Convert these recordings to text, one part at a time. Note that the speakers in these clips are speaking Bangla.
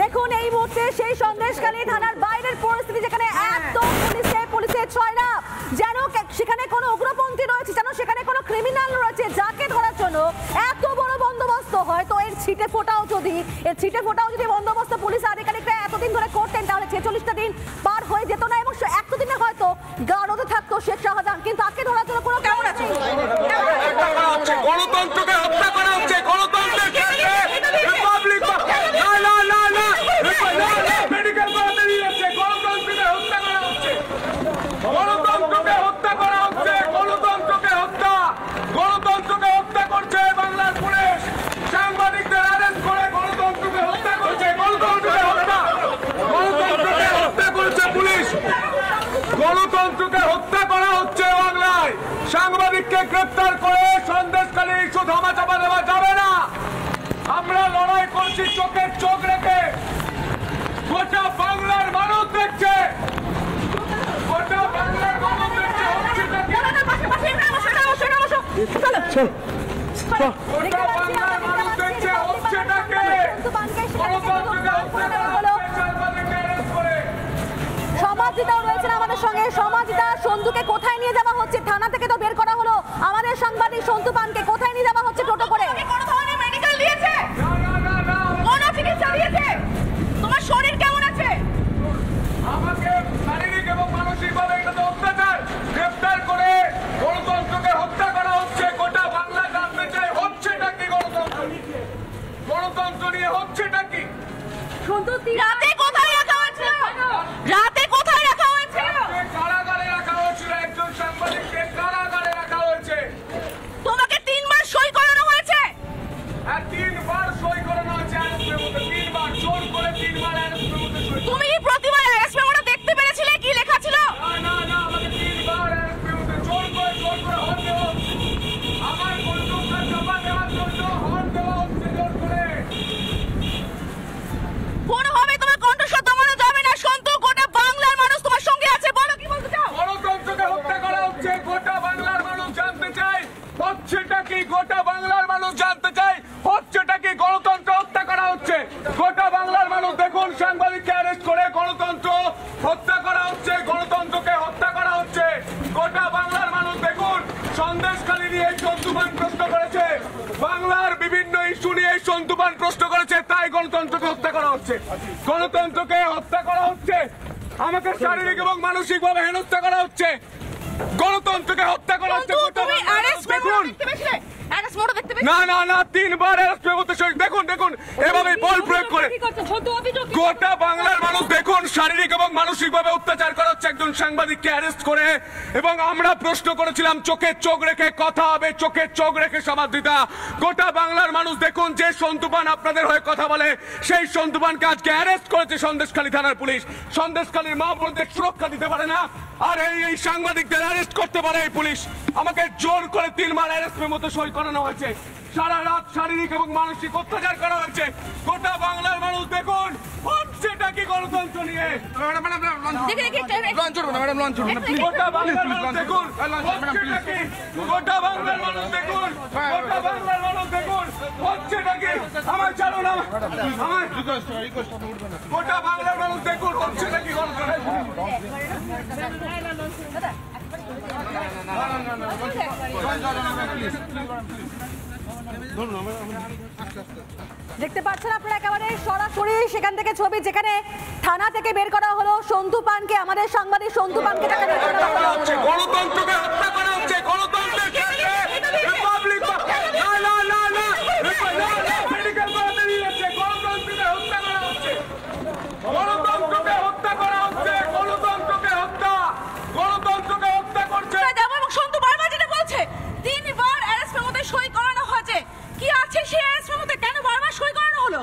দেখুন এই মুহূর্তে সেই সন্দেশখালী থানার বাইরের পরিস্থিতি, যেখানে এত পুলিশের ছয়রা, যেন সেখানে কোনো উগ্রপন্থী রয়েছে, যেন সেখানে কোনো ক্রিমিনাল রয়েছে, যাকে ধরার জন্য এত বড় বন্দোবস্ত। হয়তো এর ছিটে ফোটাও যদি বন্দোবস্ত পুলিশ আধিকারিকরা এতদিন ধরে করতেন, তাহলে 46টা দিন পার হয়ে যেত না এবং এতদিনে হয়তো গাড়োতে থাকতো শেখ শাহজাহান। কিন্তু তাকে ধরার জন্য কোনো কেমন আছে গণতন্ত্রকে হত্যা করা হচ্ছে, গণতন্ত্রের রিপাবলিক মেডিকেল কলেজে নিয়ে যাচ্ছে, গণতন্ত্রকে হত্যা করা হচ্ছে, গণতন্ত্রকে হত্যা করা হচ্ছে, গণতন্ত্রকে হত্যা করছে বাংলার পুলিশ। সাংবাদিকদের অ্যারেস্ট করে গণতন্ত্রকে হত্যা করছে, গণতন্ত্রকে হত্যা করছে পুলিশ, গণতন্ত্রকে হত্যা করা হচ্ছে বাংলায়। সাংবাদিককে গ্রেপ্তার করে সন্দেশখালী ইস্যু ধামাচাপা দেওয়া যাবে না। আমরা লড়াই করছি চোখের চোখ রেখে। গোটা বাংলার মানুষ দেখছে, গোটা বাংলার মানুষ দেখছে হচ্ছেটাকে। সমাজিতাও রয়েছেন আমাদের সঙ্গে। সমাজিতা, সন্তুকে কোথায় নিয়ে যাওয়া হচ্ছে? থানা থেকে তো বের করা হলো, আমাদের সাংবাদিক সন্তু পানকে কোথায় নিয়ে যাওয়া হচ্ছে টোটো করে? কোনো ধরনের মেডিকেল দিয়েছে? কোনো চিকিৎসা দিয়েছে? তোমার শরীর কেমন আছে? আমাকে শারীরিক এবং মানসিকভাবে এটা তো অত্যাচার। গ্রেফতার করে গণতন্ত্রকে হত্যা করা হচ্ছে। গোটা বাংলা জানতে চাই হচ্ছেটা কি, গণতন্ত্র নিয়ে হচ্ছেটা কি? রাতে কোথায় রাখা হয়েছিল? রাতে কোথায় রাখা হয়েছিল? কারাগারে রাখা হয়েছিল, একজন সাংবাদিককে কারাগারে রাখা হয়েছে। তোমাকে 3 বার সই করানো হয়েছে? আর 3 বার সই করানো হয়েছে অ্যারেস্টের মধ্যে, 3 বার জোর করে 3 বার অ্যারেস্টের মধ্যে সই। তুমি প্রতিবার অ্যারেস্ট মেমোটা দেখতে পেরেছিলে? কি লেখা ছিল? না আমাকে 3 বার অ্যারেস্টের মধ্যে জোর করে হর্ন দেওয়া হচ্ছে। আমার বন্দুকটা চাপা দেওয়ার জন্য হর্ন দেওয়া হচ্ছে জোর করে। কোনোভাবে তোমার কণ্ঠস্বর দমানো যাবে না। সন্তু, গোটা বাংলার মানুষ তোমার সঙ্গে আছে, বলো কি বলতে চাও? গণতন্ত্রকে হত্যা করা হচ্ছে, গোটা বাংলার মানুষ জানতে চাই হচ্ছেটা কি, গোটা বাংলার মানুষ জানতে চাই হচ্ছেটা কি। গণতন্ত্র হত্যা করা হচ্ছে, গোটা বাংলার মানুষ দেখুন সাংবাদিককে অ্যারেস্ট করে গণতন্ত্র হত্যা করা হচ্ছে, গণতন্ত্রকে হত্যা করা হচ্ছে। গোটা বাংলার মানুষ দেখুন সন্দেশখালী নিয়ে সন্তুপান প্রশ্ন করেছে, বাংলার বিভিন্ন ইস্যু নিয়ে সন্তুপান প্রশ্ন করেছে, তাই গণতন্ত্রকে হত্যা করা হচ্ছে, গণতন্ত্রকে হত্যা করা হচ্ছে। আমাকে শারীরিক এবং মানসিক ভাবে হেনস্থা করা হচ্ছে, গণতন্ত্রকে হত্যা করা হচ্ছে। তুমি অ্যারেস্ট মেমো দেখতে পেয়েছিলে? অ্যারেস্ট মেমো দেখতে পেয়েছিলে? না 3 বার অ্যারেস্ট মেমোতে সই। দেখুন এভাবে বল প্রয়োগ করে গোটা বাংলার মানুষ দেখুন শারীরিক এবং মানসিক ভাবে অত্যাচার করা হচ্ছে একজন সাংবাদিককে অ্যারেস্ট করে। এবং আমরা প্রশ্ন করেছিলাম চোখে চোখ রেখে কথা হবে, চোখে চোখ রেখে সমাধিতা। গোটা বাংলার মানুষ দেখুন যে সন্তুপান আপনাদের হয়ে কথা বলে, সেই সন্তুপানকে আজকে অ্যারেস্ট করেছে সন্দেশখালী থানার পুলিশ। সন্দেশখালীর মা বোনদের সুরক্ষা দিতে পারে না, আর এই সাংবাদিকদের অ্যারেস্ট করতে পারে এই পুলিশ। আমাকে জোর করে 3 বার অ্যারেস্ট মেমোতে সই করানো হয়েছে, সারা রাত শারীরিক এবং মানসিক অত্যাচার করা হয়েছে। গোটা বাংলার মানুষ দেখুন হচ্ছেটা কি গণতন্ত্র নিয়ে। গোটা বাংলার মানুষ দেখুন, গোটা বাংলার মানুষ দেখুন, গোটা বাংলার মানুষ দেখুন হচ্ছেটা কি। আমার চালু না, গোটা বাংলার মানুষ দেখুন হচ্ছেটা কি গণতন্ত্র। দেখতে পাচ্ছেন আপনারা একেবারে সরাসরি সেখান থেকে ছবি, যেখানে থানা থেকে বের করা হলো সন্তু পানকে, আমাদের সাংবাদিক সন্তু পানকে গণতন্ত্রকে হত্যা করা হচ্ছে, গণতন্ত্রের রিপাবলিক মেডিকেল কলেজে নিয়ে যাচ্ছে, গণতন্ত্রকে হত্যা করা হচ্ছে, গণতন্ত্রকে হত্যা করা হচ্ছে, গণতন্ত্রকে হত্যা করছে। এবং সন্তু বারবার যেটা বলছে 3 বার অ্যারেস্ট মেমোতে সই করানো হয়েছে। কি আছে সেই অ্যারেস্ট মেমোতে? কেন বারবার সই করানো হলো?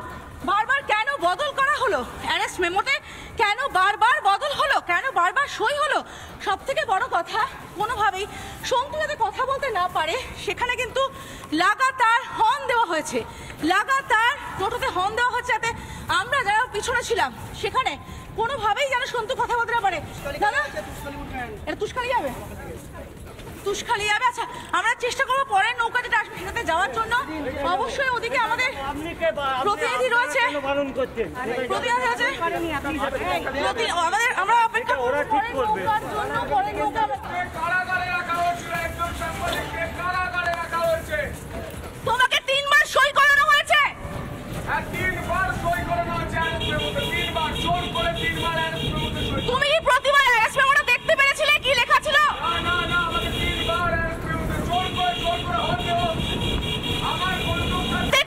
বারবার কেন বদল করা হলো? অ্যারেস্ট মেমোতে কেন বারবার বদল হলো? কেন বারবার সই হলো? সব থেকে বড় কথা, কোনোভাবেই সন্তু যাতে কথা বলতে না পারে সেখানে কিন্তু লাগাতার হর্ন দেওয়া হয়েছে, লাগাতার টোটোতে হর্ন দেওয়া হচ্ছে, যাতে আমরা যারা পিছনে ছিলাম সেখানে কোনোভাবেই যেন সন্তু কথা বলতে না পারে। দাদা, এটা তুষ্কারি যাবে? তুষখালি যাবে। আচ্ছা আমরা চেষ্টা করবো পরের নৌকা যেটা আসবে সেটাতে যাওয়ার জন্য। অবশ্যই ওদিকে আমাদের প্রতিনিধি রয়েছে, প্রতিনিধি আছে, আমরা অপেক্ষা করবো পরের নৌকার জন্য। পরের নৌকা কারাগারে রাখা হয়েছিল, একজন সাংবাদিককে কারাগারে রাখা হয়েছে। তোমাকে 3 বার সই করানো হয়েছে। 3 বার সই করানো হয়েছে, 3 বার জোর করে 3 বার তুমি কি প্রতিবার অ্যারেস্ট মেমোটা দেখতে পেরেছিলে কি লেখা ছিল? না আমাকে 3 বার জোর করে আমার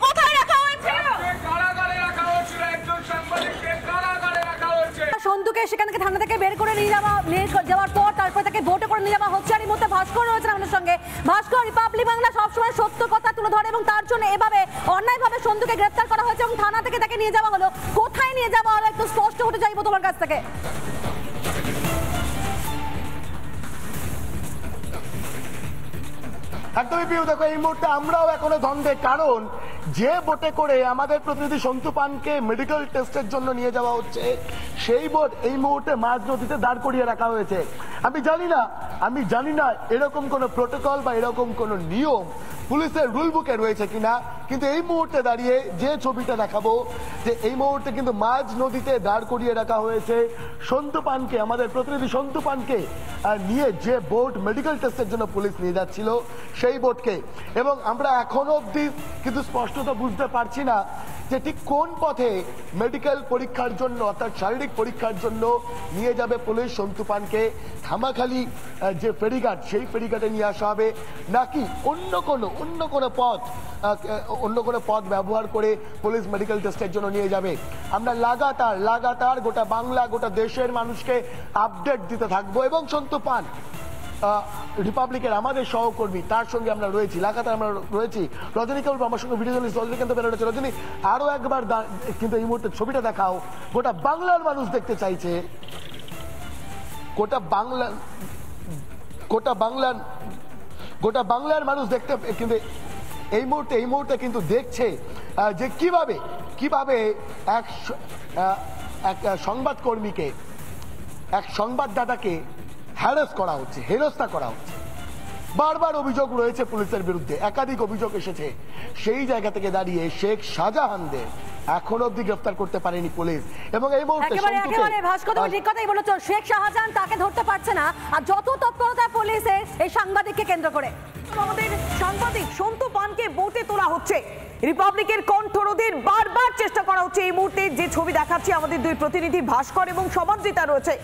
কোথায় রাখা হয়েছে? কারাগারে রাখা হয়েছিল, একজন সাংবাদিককে কারাগারে রাখা হয়েছে। সন্তুকে সেখান থেকে থানা থেকে বের করে নিয়ে যাওয়ার পর তারপর তাকে বোটে করে নিয়ে যাওয়া হচ্ছে। আর এই মুহূর্তে ভাস্কর রয়েছে আমাদের সঙ্গে। ভাস্কর, রিপাবলিক বাংলা সবসময় সত্য কথা তুলে ধরে এবং তার জন্য এভাবে অন্যায়ভাবে সন্তুকে গ্রেফতার করা হয়েছে এবং থানা থেকে তাকে নিয়ে যাওয়া হলো। কোথায় নিয়ে যাওয়া হলো একটু স্পষ্ট হতে চাইবো তোমার কাছ থেকে। একদমই প্রিয়, দেখো এই মুহূর্তে আমরাও এখনো দ্বন্দ্বে, কারণ যে বোটে করে আমাদের প্রতিনিধি সন্তু পানকে মেডিকেল টেস্টের জন্য নিয়ে যাওয়া হচ্ছে সেই বোট এই মুহূর্তে মাঝ নদীতে দাঁড় করিয়ে রাখা হয়েছে। আমি জানি না এরকম কোনো প্রোটোকল বা এরকম কোনো নিয়ম পুলিশের রুল বুকে রয়েছে কিনা, কিন্তু এই মুহূর্তে দাঁড়িয়ে যে ছবিটা দেখাবো যে এই মুহূর্তে কিন্তু মাঝ নদীতে দাঁড় করিয়ে রাখা হয়েছে সন্তু পানকে, আমাদের প্রতিনিধি সন্তু পানকে নিয়ে যে বোট মেডিকেল টেস্টের জন্য পুলিশ নিয়ে যাচ্ছিল সেই বোটকে। এবং আমরা এখনো অব্দি কিন্তু স্পষ্টত বুঝতে পারছি না যে ঠিক কোন পথে মেডিকেল পরীক্ষার জন্য অর্থাৎ শারীরিক পরীক্ষার জন্য নিয়ে যাবে পুলিশ সন্তু পানকে। ধামাখালি যে ফেরিঘাট সেই ফেরিঘাটে নিয়ে আসা হবে, নাকি অন্য কোনো পথ ব্যবহার করে পুলিশ মেডিকেল টেস্টের জন্য নিয়ে যাবে। আমরা লাগাতার গোটা বাংলা গোটা দেশের মানুষকে আপডেট দিতে থাকবো। এবং সন্তু পান রিপাবলিকের আমাদের সহকর্মী, তার সঙ্গে আমরা রয়েছি, লাগাতার আমরা রয়েছি। রজনী কেবল আমার সঙ্গে ভিডিও জার্নালিস্ট রজনী কিন্তু বেরোচ্ছে। রজনী, আরো একবার কিন্তু এই মুহূর্তে ছবিটা দেখাও, গোটা বাংলার মানুষ দেখতে চাইছে, গোটা বাংলার মানুষ দেখতে কিন্তু এই মুহূর্তে কিন্তু দেখছে যে কিভাবে এক সংবাদকর্মীকে, এক সংবাদদাতাকে হেনস্থা করা হচ্ছে। বারবার অভিযোগ রয়েছে পুলিশের বিরুদ্ধে, একাধিক অভিযোগ এসেছে। সেই জায়গা থেকে দাঁড়িয়ে শেখ শাহজাহানদের এখন অব্দি গ্রেফতার করতে পারেনি পুলিশ। এবং এই মুহূর্তে একেবারে ভাস্কর, তুমি ঠিক কথাই বলেছো, শেখ শাহজাহান তাকে ধরতে পারছে না। আর যত তৎপরতা পুলিশের এই সাংবাদিককে কেন্দ্র করে, আমাদের সাংবাদিক সন্তু পানকে বোটে তোলা হচ্ছে। রিপাবলিকের কণ্ঠরোধের বারবার চেষ্টা করা হচ্ছে। এই মুহূর্তে যে ছবি দেখাচ্ছি আমাদের দুই প্রতিনিধি ভাস্কর এবং সমাদৃতা রয়েছে,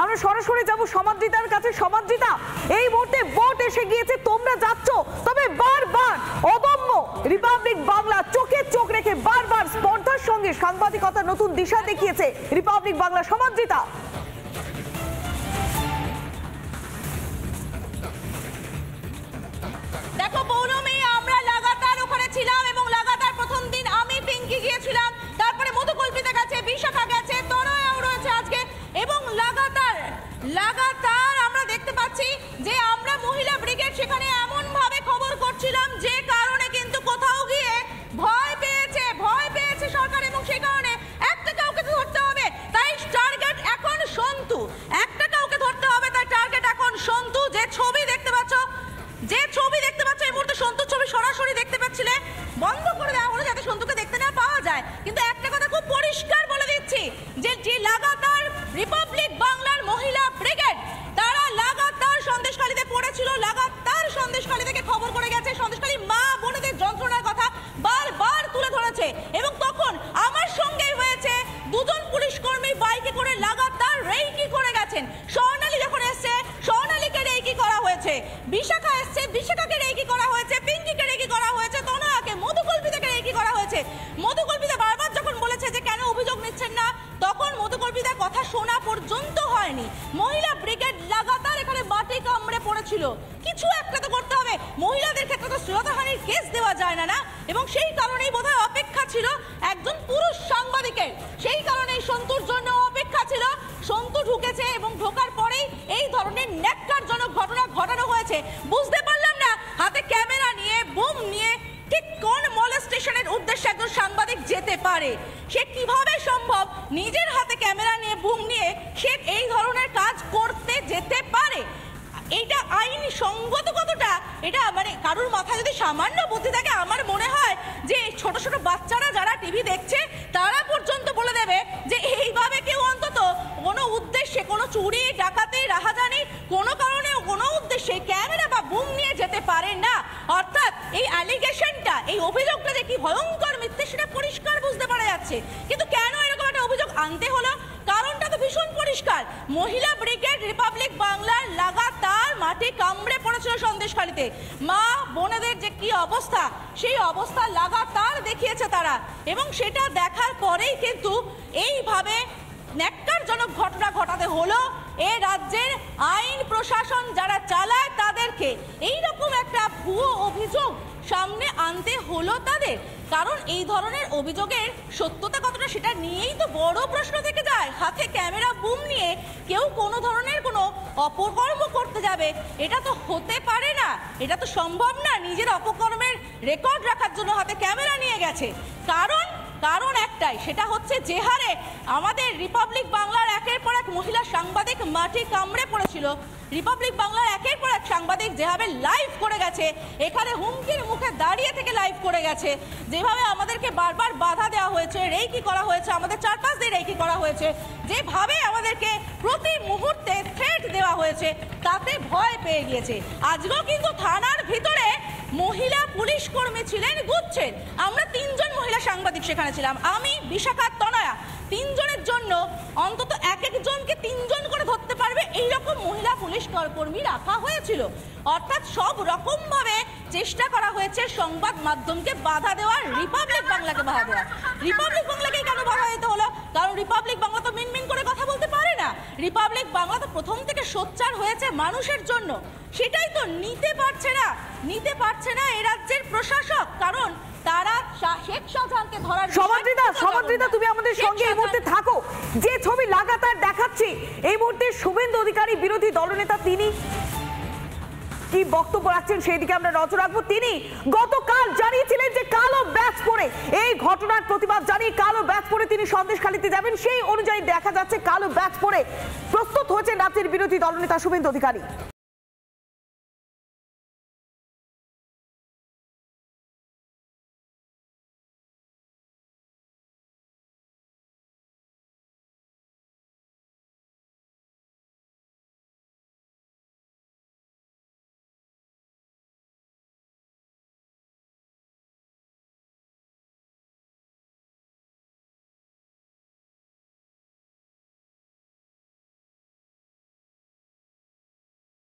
আমরা সরাসরি যাব সমাদৃতার কাছে। সমাদৃতা, এই মুহূর্তে বোট এসে গিয়েছে, তোমরা যাচ্ছ, তবে বারবার অদম্য রিপাবলিক বাংলা চোখে চোখ রেখে বারবার স্পর্ধার সঙ্গে সাংবাদিকতার নতুন দিশা দেখিয়েছে রিপাবলিক বাংলা। সমাদৃতা, দেখো পৌলমী, আমরা লাগাতার ওখানে ছিলাম এবং লাগাতার প্রথম দিন আমি পিঙ্কি গিয়েছিলাম, তারপরে মধুকল্পিতা গেছে, বিশাখা গেছে, তনয়াও রয়েছে আজকে। এবং লাগাতার আমরা দেখতে পাচ্ছি যে আমরা মহিলা ব্রিগেড সেখানে এমন ভাবে খবর করছিলাম যে কারণে কিন্তু কোথাও গিয়ে ভয় পেয়েছে সরকার, এবং সেই কারণে একটা কাউকে ধরতে হবে, তাই টার্গেট এখন সন্তু। একটা কাউকে ধরতে হবে, তাই টার্গেট এখন সন্তু। যে ছবি দেখতে পাচ্ছ এই মুহূর্তে সন্তুর ছবি সরাসরি দেখতে পাচ্ছিলে, বন্ধ করে দেওয়া হলো যাতে সন্তুকে দেখতে না পাওয়া যায়। কিন্তু একটা কথা খুব পরিষ্কার বলে দিচ্ছি যে লাগাতার রিপাবলিক বাংলার মহিলা ব্রিগেড তারা লাগাতার সন্দেশখালীতে পড়েছিল, লাগাতার সন্দেশখালী থেকে খবর করে গেছে, সন্দেশখালী মা বোনেদের যন্ত্রণার কথা বারবার তুলে ধরেছে। এবং তখন আমার সঙ্গেই হয়েছে, দুজন পুলিশ কর্মী বাইকে করে লাগাতার রেইকি করে গেছেন। স্বর্ণালী যখন এসছে, স্বর্ণালীকে রেইকি করা হয়েছে, বিশাখা এসছে, বিশাখাকে রেইকি করা হয়েছে, পিঙ্কিকে রেইকি করা হয়েছে, তনয়াকে, মধুকল্পিতাকে রেইকি করা হয়েছে। মধুকল্পিতা বারবার যখন বলেছে যে কেন অভিযোগ নিচ্ছেন না, তখন মধুকল্পিতার কথা শোনা পর্যন্ত হয়নি। মহিলা ব্রিগেড লাগাতার এখানে বাটি কামড়ে পড়েছিল, কিছু একটা তো করতে হবে, মহিলাদের ক্ষেত্রে তো শ্লীলতাহানির কেস দেওয়া যায় না, এবং সেই কারণেই বোধহয় অপেক্ষা ছিল একজন পুরুষ সাংবাদিকের, সেই কারণেই সন্তুর জন্য অপেক্ষা ছিল। সন্তু ঢুকেছে এবং ঢোকার পরেই এই ধরনের ন্যাক্কারজনক ঘটনা ঘটানো হয়েছে। বুঝতে পারলাম না হাতে ক্যামেরা নিয়ে, বুম নিয়ে ঠিক কোন মলেস্টেশনের উদ্দেশ্যে একজন সাংবাদিক যেতে পারে, সে কিভাবে সম্ভব নিজের হাতে ক্যামেরা নিয়ে, বুম নিয়ে সে এই ধরনের কাজ করতে যেতে পারে? এইটা আইন সঙ্গত কত এটা মানে কারোর মাথায় যদি সামান্য বুদ্ধি থাকে, আমার মনে হয় যে ছোট ছোট বাচ্চারা যারা টিভি দেখছে তারা পর্যন্ত বলে দেবে যে এইভাবে কেউ অন্তত কোনো উদ্দেশ্যে, কোনো চুরি ডাকাতি রাহাজানি কোনো কারণে কোনো উদ্দেশ্যে ক্যামেরা বা বুম নিয়ে যেতে পারে না। অর্থাৎ এই অ্যালিগেশনটা, এই অভিযোগটা যে কি ভয়ঙ্কর মিথ্যে সেটা পরিষ্কার বুঝতে পারা যাচ্ছে। কিন্তু কেন এরকম একটা অভিযোগ আনতে হলো? কারণটা তো ভীষণ পরিষ্কার। মহিলা ব্রিগেড রিপাবলিক বাংলার লাগাতার মাটি কামড়ে পড়েছিল সন্দেশখালীতে। মা বোনেদের যে কি অবস্থা, সেই অবস্থা লাগাতার দেখিয়েছে তারা, এবং সেটা দেখার পরেই কিন্তু এইভাবে ন্যাক্কারজনক ঘটনা ঘটাতে হলো। এ রাজ্যের আইন প্রশাসন যারা চালায় তাদেরকে এইরকম একটা ভুয়ো অভিযোগ সামনে আনতে হলো তাদের। কারণ এই ধরনের অভিযোগের সত্যতা কতটা সেটা নিয়েই তো বড় প্রশ্ন থেকে যায়। হাতে ক্যামেরা বুম নিয়ে কেউ কোনো ধরনের কোনো অপকর্ম করতে যাবে, এটা তো হতে পারে না, এটা তো সম্ভব না। নিজের অপকর্মের রেকর্ড রাখার জন্য হাতে ক্যামেরা নিয়ে গেছে। কারণ একটাই, সেটা হচ্ছে যে হারে আমাদের রিপাবলিক বাংলার একের পর এক মহিলা সাংবাদিক মাটি কামড়ে পড়েছিল, রিপাবলিক বাংলার একের পর এক সাংবাদিক যেভাবে লাইভ করে গেছে, এখানে হুমকির মুখে দাঁড়িয়ে থেকে লাইভ করে গেছে, যেভাবে আমাদেরকে বারবার বাধা দেওয়া হয়েছে, রেকি করা হয়েছে, আমাদের চারপাশ দিয়ে রেকি করা হয়েছে, যেভাবে আমাদেরকে প্রতি মুহূর্তে থ্রেট দেওয়া হয়েছে, তাতে ভয় পেয়ে গিয়েছে। আজকেও কিন্তু থানার ভিতরে মহিলা পুলিশ কর্মী ছিলেন গুচ্ছেন। আমরা 3 জন মহিলা সাংবাদিক সেখানে ছিলাম, আমি, বিশাখা, তনয়া। 3 জনের জন্য অন্তত এক একজনকে 3 জন করে ধরতে পারবে এইরকম মহিলা পুলিশ কর্মী রাখা হয়েছিল। অর্থাৎ সব রকম ভাবে চেষ্টা করা হয়েছে সংবাদ মাধ্যমকে বাধা দেওয়ার, রিপাবলিক বাংলাকে বাধা দেওয়ার। রিপাবলিক বাংলাকে কেন বাধা দিতে হলো? কারণ রিপাবলিক বাংলা তো মিনমিন করে কথা বলতে পারে না। রিপাবলিক বাংলা তো প্রথম থেকে সোচ্চার হয়েছে মানুষের জন্য, সেটাই তো নিতে পারছে না এ রাজ্যের প্রশাসক। কারণ তারা শেখ শাহজাহানকে ধরার সমাদ্রিতা তুমি আমাদের সঙ্গে এই মুহূর্তে থাকো। যে ছবি লাগাতার দেখাচ্ছি এই মুহূর্তে শুভেন্দু অধিকারী বিরোধী দলনেতা, তিনি কি বক্তব্য রাখছেন সেই দিকে আমরা নজর রাখবো। তিনি গতকাল জানিয়েছিলেন যে কালো ব্যাচ পরে এই ঘটনার প্রতিবাদ জানিয়ে কালো ব্যাচ পরে তিনি সন্দেশখালীতে যাবেন। সেই অনুযায়ী দেখা যাচ্ছে কালো ব্যাচ পরে প্রস্তুত হয়েছেন রাজ্যের বিরোধী দলনেতা শুভেন্দু অধিকারী।